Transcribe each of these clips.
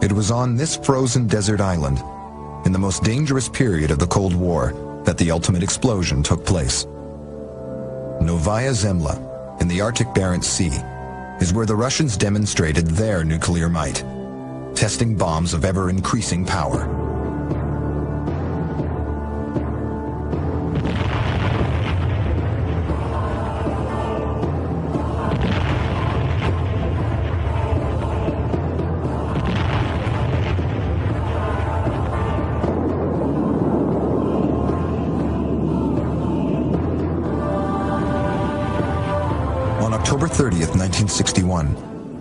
It was on this frozen desert island, in the most dangerous period of the Cold War, that the ultimate explosion took place. Novaya Zemlya, in the Arctic Barents Sea, is where the Russians demonstrated their nuclear might, testing bombs of ever-increasing power. On October 30th, 1961,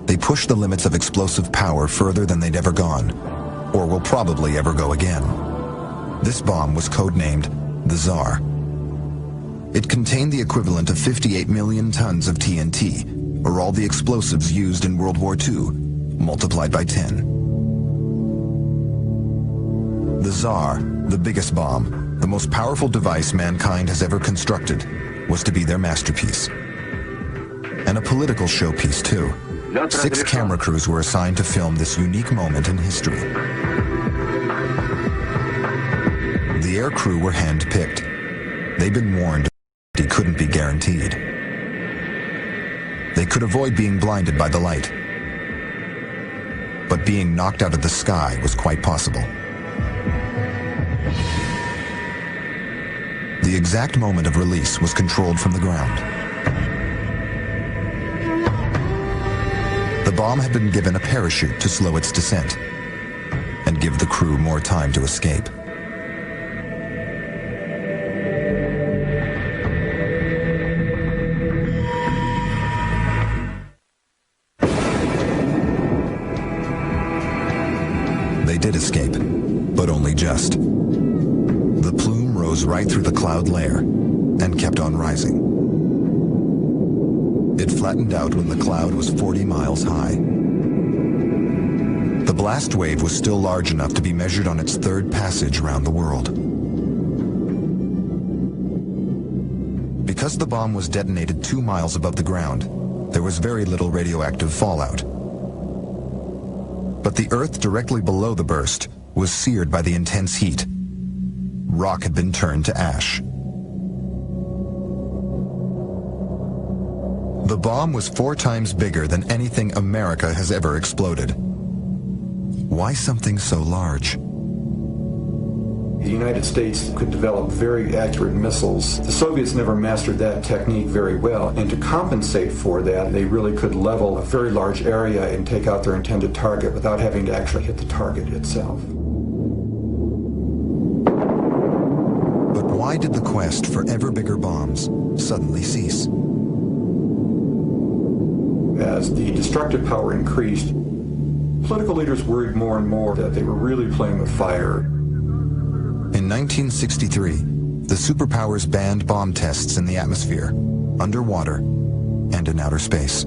they pushed the limits of explosive power further than they'd ever gone, or will probably ever go again. This bomb was codenamed the Tsar. It contained the equivalent of 58 million tons of TNT, or all the explosives used in World War II, multiplied by 10. The Tsar, the biggest bomb, the most powerful device mankind has ever constructed, was to be their masterpiece. And a political showpiece, too. 6 camera crews were assigned to film this unique moment in history. The air crew were hand-picked. They'd been warned he couldn't be guaranteed. They could avoid being blinded by the light. But being knocked out of the sky was quite possible. The exact moment of release was controlled from the ground. The bomb had been given a parachute to slow its descent and give the crew more time to escape. They did escape, but only just. The plume rose right through the cloud layer and kept on rising. It flattened out when the cloud was 40 miles high. The blast wave was still large enough to be measured on its third passage around the world. Because the bomb was detonated 2 miles above the ground, there was very little radioactive fallout. But the earth directly below the burst was seared by the intense heat. Rock had been turned to ash. The bomb was 4 times bigger than anything America has ever exploded. Why something so large? The United States could develop very accurate missiles. The Soviets never mastered that technique very well, and to compensate for that, they really could level a very large area and take out their intended target without having to actually hit the target itself. But why did the quest for ever bigger bombs suddenly cease? As the destructive power increased, political leaders worried more and more that they were really playing with fire. In 1963, the superpowers banned bomb tests in the atmosphere, underwater, and in outer space.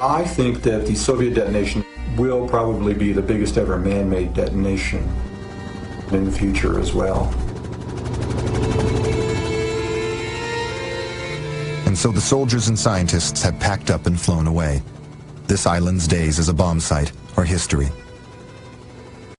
I think that the Soviet detonation will probably be the biggest ever man-made detonation in the future as well. And so the soldiers and scientists have packed up and flown away. This island's days as a bomb site are history.